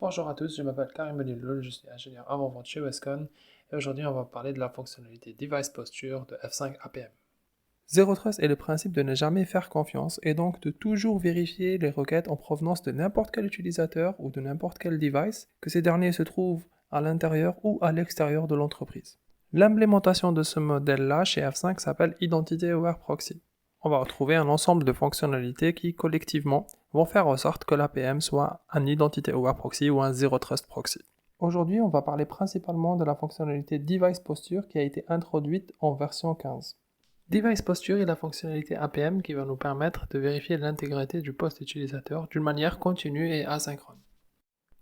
Bonjour à tous, je m'appelle Karim Beniloul, je suis ingénieur avant-vente chez Westcon et aujourd'hui on va parler de la fonctionnalité Device Posture de F5 APM. Zero Trust est le principe de ne jamais faire confiance et donc de toujours vérifier les requêtes en provenance de n'importe quel utilisateur ou de n'importe quel device, que ces derniers se trouvent à l'intérieur ou à l'extérieur de l'entreprise. L'implémentation de ce modèle-là chez F5 s'appelle Identity Aware Proxy. On va retrouver un ensemble de fonctionnalités qui, collectivement, vont faire en sorte que l'APM soit un Identity Aware Proxy ou un Zero Trust Proxy. Aujourd'hui, on va parler principalement de la fonctionnalité Device Posture qui a été introduite en version 15. Device Posture est la fonctionnalité APM qui va nous permettre de vérifier l'intégrité du poste utilisateur d'une manière continue et asynchrone.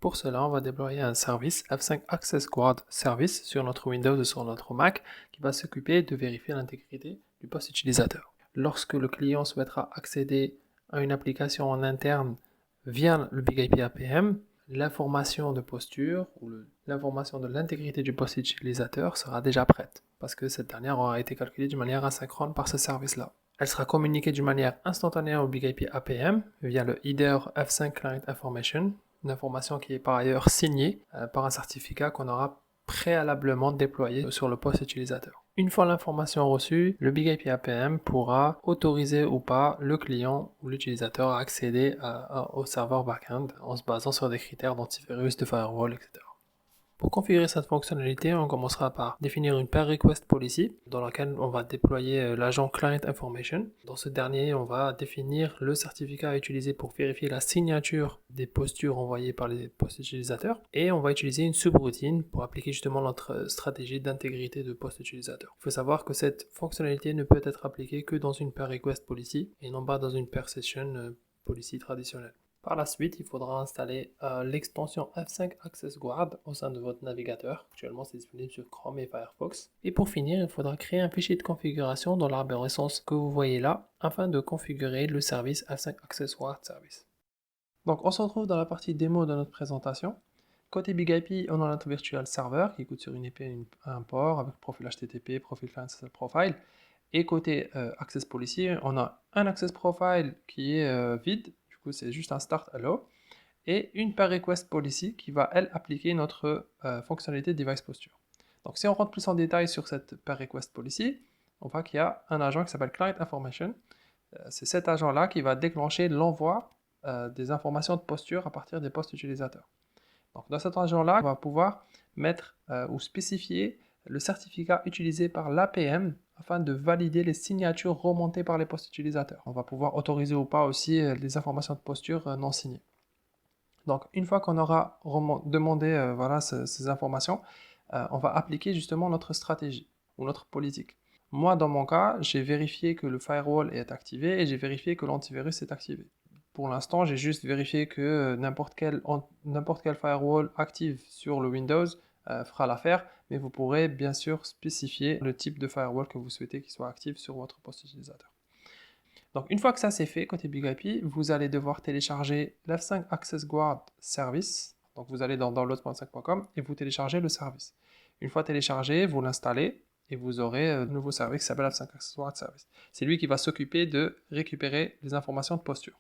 Pour cela, on va déployer un service F5 Access Guard Service sur notre Windows ou sur notre Mac qui va s'occuper de vérifier l'intégrité du poste utilisateur. Lorsque le client souhaitera accéder à une application en interne via le BIG-IP APM, l'information de posture ou l'information de l'intégrité du poste utilisateur sera déjà prête parce que cette dernière aura été calculée d'une manière asynchrone par ce service-là. Elle sera communiquée d'une manière instantanée au BIG-IP APM via le header F5 Client Information, une information qui est par ailleurs signée par un certificat qu'on aura préalablement déployé sur le poste utilisateur. Une fois l'information reçue, le BIG-IP APM pourra autoriser ou pas le client ou l'utilisateur à accéder au serveur backend en se basant sur des critères d'antivirus, de firewall, etc. Pour configurer cette fonctionnalité, on commencera par définir une pair request policy dans laquelle on va déployer l'agent client information. Dans ce dernier, on va définir le certificat à utiliser pour vérifier la signature des postures envoyées par les postes utilisateurs et on va utiliser une subroutine pour appliquer justement notre stratégie d'intégrité de poste utilisateur. Il faut savoir que cette fonctionnalité ne peut être appliquée que dans une pair request policy et non pas dans une pair session policy traditionnelle. Par la suite, il faudra installer l'extension F5 Access Guard au sein de votre navigateur. Actuellement, c'est disponible sur Chrome et Firefox. Et pour finir, il faudra créer un fichier de configuration dans l'arborescence que vous voyez là, afin de configurer le service F5 Access Guard Service. Donc, on se retrouve dans la partie démo de notre présentation. Côté BIG-IP, on a notre virtual server qui coûte sur une IP un port avec profil HTTP, profil client SSL profile. Et côté Access Policy, on a un Access Profile qui est vide. C'est juste un start hello, et une pair request policy qui va, elle, appliquer notre fonctionnalité device posture. Donc si on rentre plus en détail sur cette pair request policy, on voit qu'il y a un agent qui s'appelle client information. C'est cet agent-là qui va déclencher l'envoi des informations de posture à partir des postes utilisateurs. Donc dans cet agent-là, on va pouvoir mettre ou spécifier le certificat utilisé par l'APM afin de valider les signatures remontées par les postes utilisateurs. On va pouvoir autoriser ou pas aussi les informations de posture non signées. Donc une fois qu'on aura demandé ces informations, on va appliquer justement notre stratégie ou notre politique. Moi, dans mon cas, j'ai vérifié que le firewall est activé et j'ai vérifié que l'antivirus est activé. Pour l'instant, j'ai juste vérifié que n'importe quel firewall actif sur le Windows fera l'affaire, mais vous pourrez bien sûr spécifier le type de firewall que vous souhaitez qu'il soit actif sur votre poste utilisateur. Donc une fois que ça c'est fait, côté BIG-IP, vous allez devoir télécharger l'F5 Access Guard Service. Donc vous allez dans download.f5.com et vous téléchargez le service. Une fois téléchargé, vous l'installez et vous aurez un nouveau service qui s'appelle F5 Access Guard Service. C'est lui qui va s'occuper de récupérer les informations de posture.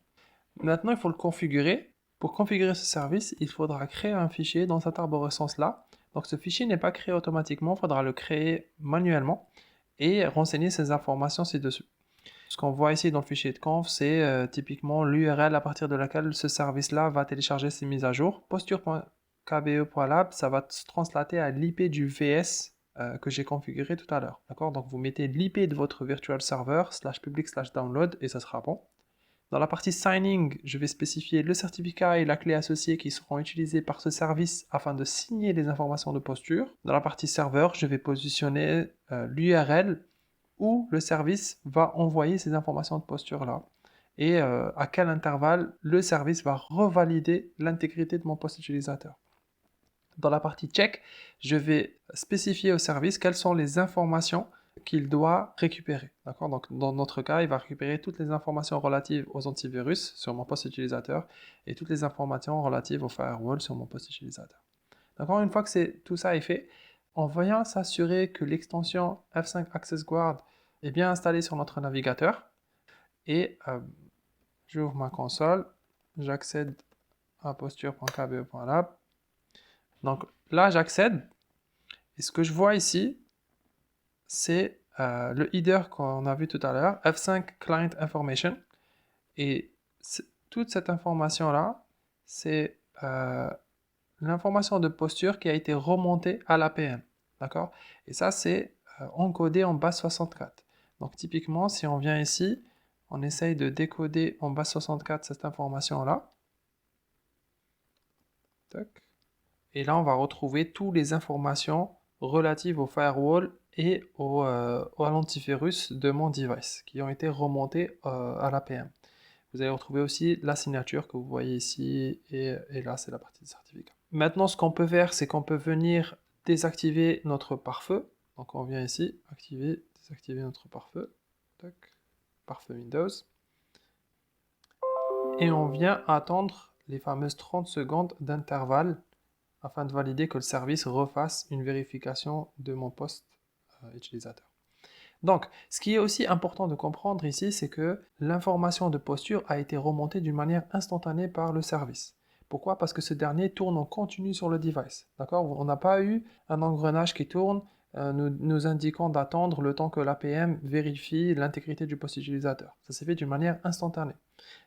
Maintenant, il faut le configurer. Pour configurer ce service, il faudra créer un fichier dans cette arborescence-là. Donc ce fichier n'est pas créé automatiquement, il faudra le créer manuellement et renseigner ces informations ci-dessus. Ce qu'on voit ici dans le fichier de conf, c'est typiquement l'URL à partir de laquelle ce service-là va télécharger ses mises à jour. Posture.kbe.lab, ça va se translater à l'IP du VS que j'ai configuré tout à l'heure. D'accord? Donc vous mettez l'IP de votre virtual server /public/download et ça sera bon. Dans la partie signing, je vais spécifier le certificat et la clé associée qui seront utilisés par ce service afin de signer les informations de posture. Dans la partie serveur, je vais positionner l'URL où le service va envoyer ces informations de posture-là et à quel intervalle le service va revalider l'intégrité de mon poste utilisateur. Dans la partie check, je vais spécifier au service quelles sont les informations qu'il doit récupérer. D'accord? Donc, dans notre cas, il va récupérer toutes les informations relatives aux antivirus sur mon poste utilisateur et toutes les informations relatives au firewall sur mon poste utilisateur. D'accord? Une fois que tout ça est fait, on vient s'assurer que l'extension F5 Access Guard est bien installée sur notre navigateur et j'ouvre ma console, j'accède à posture.kbe.lab Donc là, j'accède. Et ce que je vois ici, c'est le header qu'on a vu tout à l'heure, F5 Client Information. Et toute cette information-là, c'est l'information de posture qui a été remontée à l'APM. D'accord? Et ça, c'est encodé en base 64. Donc typiquement, si on vient ici, on essaye de décoder en base 64 cette information-là. Et là, on va retrouver toutes les informations relatives au firewall et à l'antivirus de mon device qui ont été remontées à l'APM. Vous allez retrouver aussi la signature que vous voyez ici et là, c'est la partie du certificat. Maintenant, ce qu'on peut faire, c'est qu'on peut venir désactiver notre pare-feu. Donc, on vient ici, activer, désactiver notre pare-feu. Pare-feu Windows. Et on vient attendre les fameuses 30 secondes d'intervalle afin de valider que le service refasse une vérification de mon poste utilisateur. Donc, ce qui est aussi important de comprendre ici, c'est que l'information de posture a été remontée d'une manière instantanée par le service. Pourquoi? Parce que ce dernier tourne en continu sur le device. D'accord? On n'a pas eu un engrenage qui tourne nous indiquant d'attendre le temps que l'APM vérifie l'intégrité du poste utilisateur. Ça s'est fait d'une manière instantanée.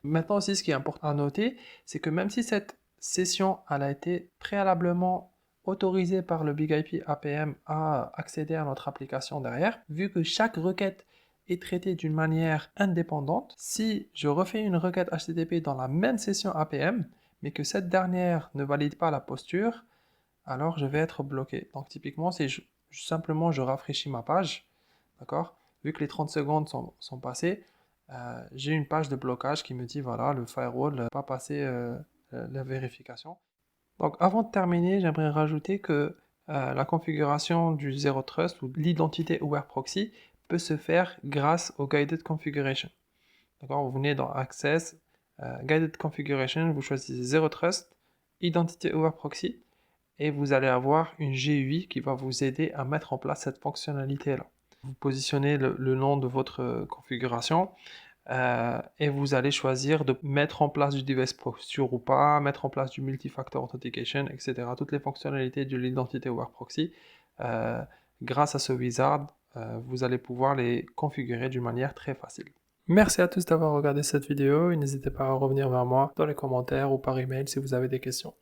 Maintenant aussi, ce qui est important à noter, c'est que même si cette session elle a été préalablement autorisée par le BIG-IP APM à accéder à notre application derrière, vu que chaque requête est traitée d'une manière indépendante, si je refais une requête HTTP dans la même session APM, mais que cette dernière ne valide pas la posture, alors je vais être bloqué. Donc typiquement, si simplement je rafraîchis ma page, d'accord, vu que les 30 secondes sont passées, j'ai une page de blocage qui me dit voilà, le firewall n'a pas passé la vérification. Donc avant de terminer, j'aimerais rajouter que la configuration du Zero Trust ou l'identité Aware Proxy peut se faire grâce au Guided Configuration. D'accord, vous venez dans Access, Guided Configuration, vous choisissez Zero Trust, Identité Aware Proxy, et vous allez avoir une GUI qui va vous aider à mettre en place cette fonctionnalité-là. Vous positionnez le nom de votre configuration et vous allez choisir de mettre en place du device posture ou pas, mettre en place du multifactor authentication, etc. Toutes les fonctionnalités de l'identité Aware Proxy. Grâce à ce wizard, vous allez pouvoir les configurer d'une manière très facile. Merci à tous d'avoir regardé cette vidéo et n'hésitez pas à revenir vers moi dans les commentaires ou par email si vous avez des questions.